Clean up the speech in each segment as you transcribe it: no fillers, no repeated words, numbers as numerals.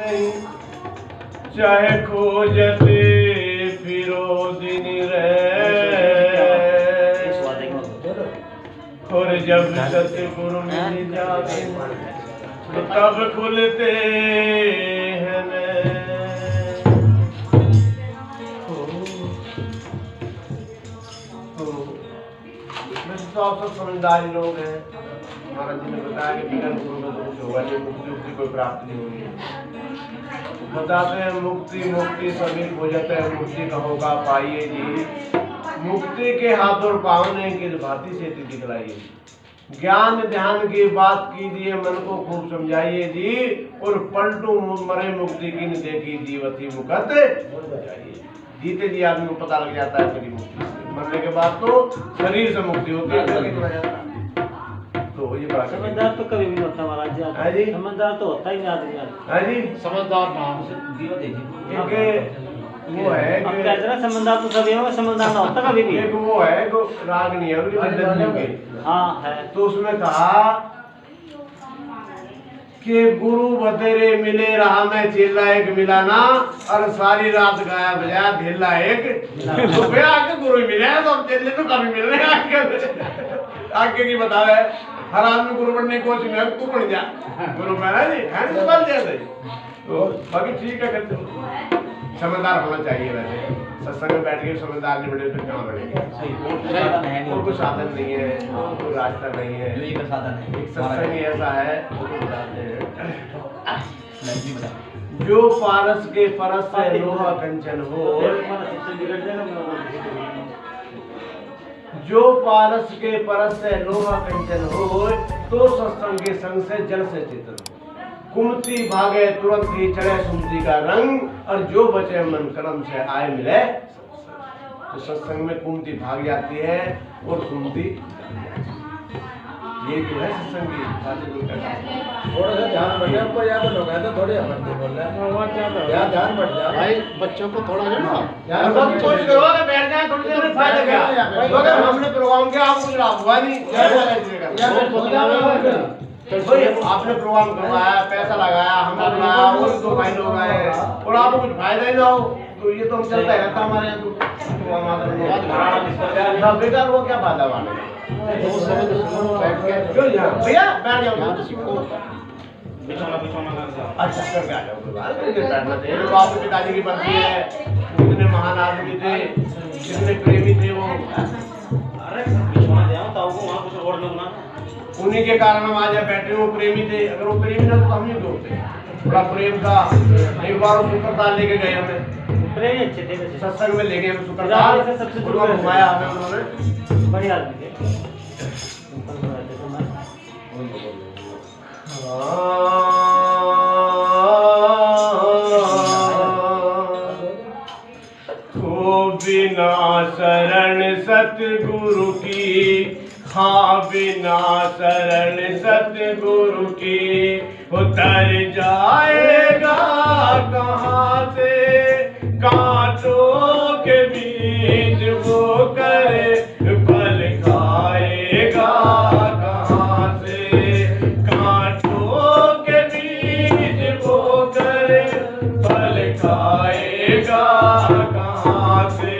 नहीं, चाहे खोजते फिरो दिन रहे, और जब सतगुरु मिल जाते तब खुलते हैं तो समझदारी लोग हैं। महाराज जी ने बताया कि बिना गुरु में तो कुछ होगा नहीं, मुक्ति उक्ति कोई प्राप्त नहीं होगी। बताते हैं मुक्ति मुक्ति सभी खोजते हैं, मुक्ति कहोगा पाइए जी, मुक्ति के हाथ और पाँव ने किस भांति से दिखलाइए। ज्ञान ध्यान की बात कीजिए, मन को खूब समझाइए जी, और पलटू मरे मुक्ति की न देखी जीवती मुकत जाइए। जीते जी आदमी को पता लग जाता है मेरी मुक्ति, मरने के बाद तो शरीर से मुक्ति होती है। तो ये बात समझदार तो कभी भी नहीं होता महाराज जी, समझदार तो होता ही नहीं आदमी। है जी, समझदार नाम से दियो देखिए वो है अब कहते हैं समझदार तो सभी होगा, समझदार ना होता कभी भी। एक वो है जो रागनी है उनकी बंदर के, हाँ है। तो उसमें कहा कि गुरु बतेरे मिले रहा मैं चेला एक मिलाना, और सारी रात गाया बजाया ढेला एक। तो फिर आके गुरु मिले हैं तो चेले तो कभी मिल रहे हैं आगे की बतावे। हर आदमी गुरु बनने की कोशिश में तू बन जा गुरु महाराज जी, है ना बन जाए। तो बाकी ठीक है, करते समझदार होना चाहिए। वैसे सत्संग में बैठ के समझदार नहीं बने तो कहाँ बनेंगे। और कोई साधन नहीं है, कोई रास्ता नहीं है, जो एक साधन है। एक सत्संग ऐसा है जो पारस के परस से लोहा कंचन हो, जो पारस के परस से लोहा कंचन हो, तो सत्संग के संग से जल से चेतन हो। कुमति भागे तुरंत ही चढ़े सुमति का रंग, और जो बचे मन कर्म से आए मिले। तो सत्संग में कुमति भाग जाती है और सुमति, ये तो है सत्संग की थोड़ा सा ध्यान बढ़ जाए, हमको याद लोग हैं तो थोड़े हमसे बोल रहे हैं, ध्यान बढ़ जाए भाई, बच्चों को थोड़ा जो ना कोशिश करो कि बैठ जाए, थोड़ी देर में फायदा क्या। अगर हमने प्रोग्राम किया आप कुछ लाभ हुआ नहीं, आपने प्रोग्राम करवाया, पैसा लगाया, हमने बुलाया, और दो भाई लोग आए और आपको कुछ फायदा ही ना हो, तो ये तो हम चलता रहता हमारे यहाँ। तो बेकार हुआ क्या फायदा वाले भैया बैठ जाओ, अच्छा करके आ जाओ। आपके पिताजी की बर्सी है, कितने महान आदमी थे, कितने प्रेमी थे वो, उन्हीं के कारण हम आज बैठे। वो प्रेमी थे, अगर वो प्रेमी ना तो हम ही होते। बड़ा प्रेम था। एक बार शुक्रताल लेके गए हमें, प्रेमी अच्छे थे, सत्संग में ले गए हमें शुक्रताल, सबसे घुमाया हमें उन्होंने, बढ़िया आदमी थे। बिना शरण सतगुरु की, हाँ बिना शरण सतगुरु की, उतर जाएगा कहाँ से कांटों के बीच वो करे फल खाएगा कहाँ से, कांटों के बीच वो करे फल खाएगा कहाँ से।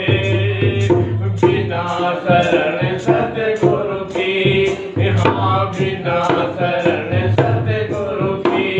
बिना शरण सतगुरु की, हाँ बिना शरण सतगुरु की,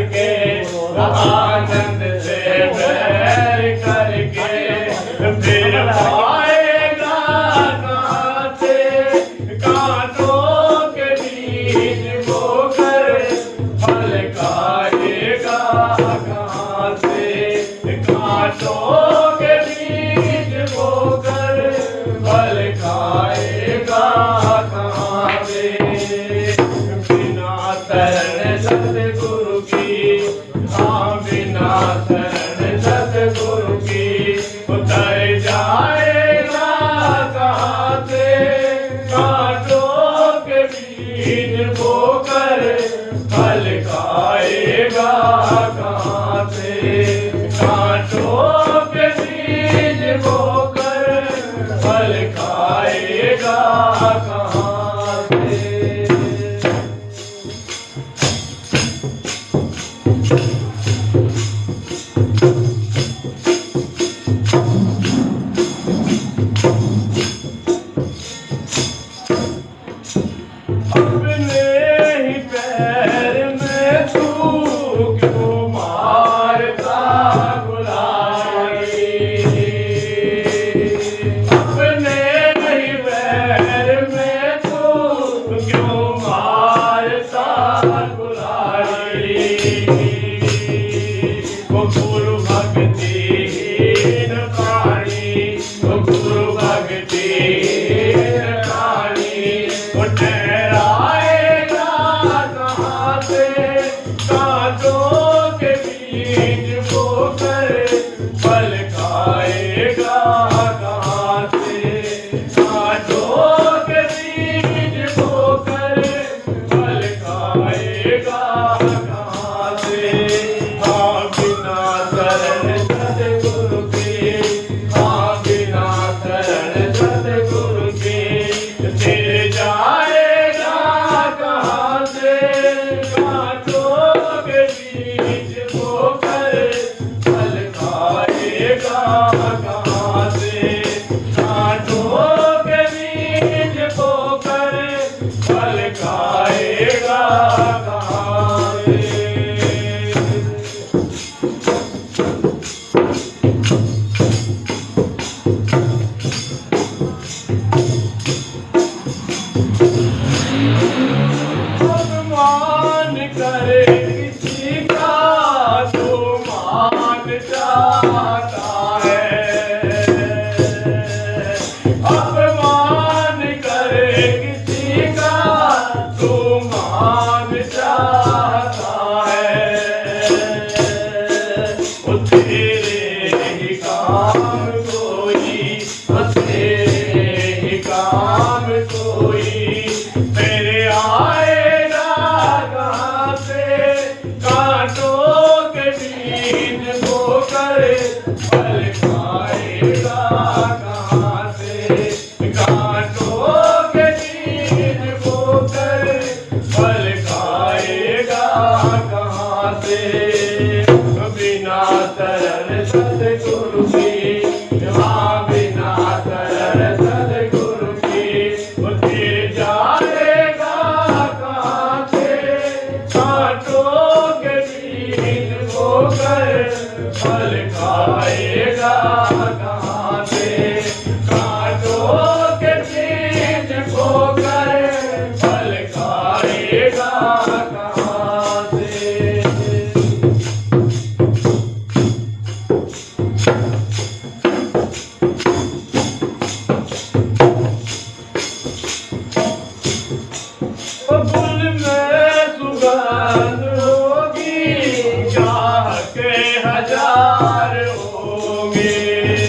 करके आनंद से बैर करके फिर पाएगा कहाँ से कांटों के बीच बोकर फल खाएगा कहाँ से कांटों के बीच बोकर फल खाएगा कहाँ से बिना शरण सतगुरु की हाँ बिना शरण सतगुरु की उतर जाएगा कहाँ से कांटों के बीच बोकर फल खाएगा कहाँ से कांटों के बीच बोकर फल खाएगा कहाँ से अपने ही पैर में तू क्यों मारता गुलारी अपने ही पैर में तू क्यों मारता गुलारी वो गुरु भक्तिहीन प्राणी वो गुरु भक्तिहीन प्राणी वो ठहराएगा कहाँ से कांटों के बीच बोकर फल खाएगा कहाँ से कांटों के बीच बोकर फल खाएगा कहाँ से हाँ बिना शरण सतगुरु के हाँ बिना शरण सतगुरु के फिर जाएगा कहाँ से कांटों के बीच बोकर फल खाएगा कहाँ से कांटों के बीच बोकर फल खाएगा कहाँ से अपमान करे किसी का तो मान जाता है अपमान करे किसी का तो मान जाता है वो तेरे ही काम कोई वो तेरे ही काम कोई तेरे आएगा कहाँ से कांटों के बीच बोकर फल खाएगा कहाँ से कांटों के बीच बोकर फल खाएगा कहाँ से बिना शरण सतगुरु की हाँ बिना शरण सतगुरु की उतर जाएगा कहाँ से कांटों के बीच बोकर फल खाएगा कहाँ से कांटों के बीच बोकर फल खाएगा कहाँ से फूल में सुगंध होगी चाह के हजार होंगे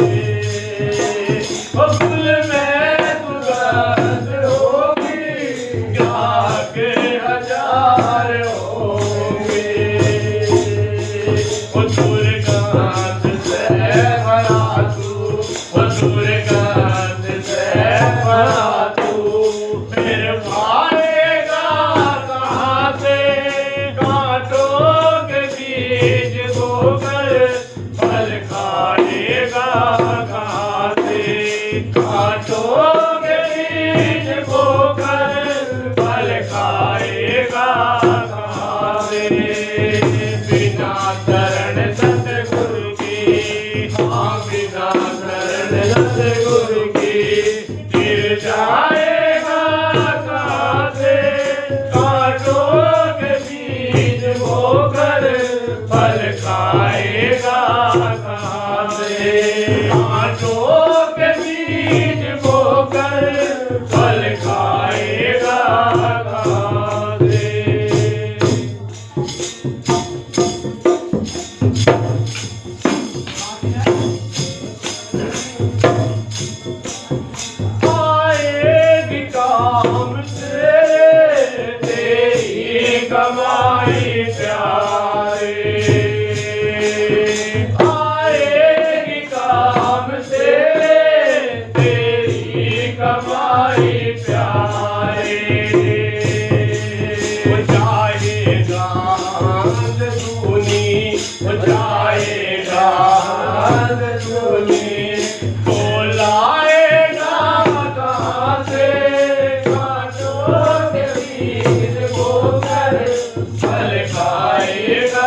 एक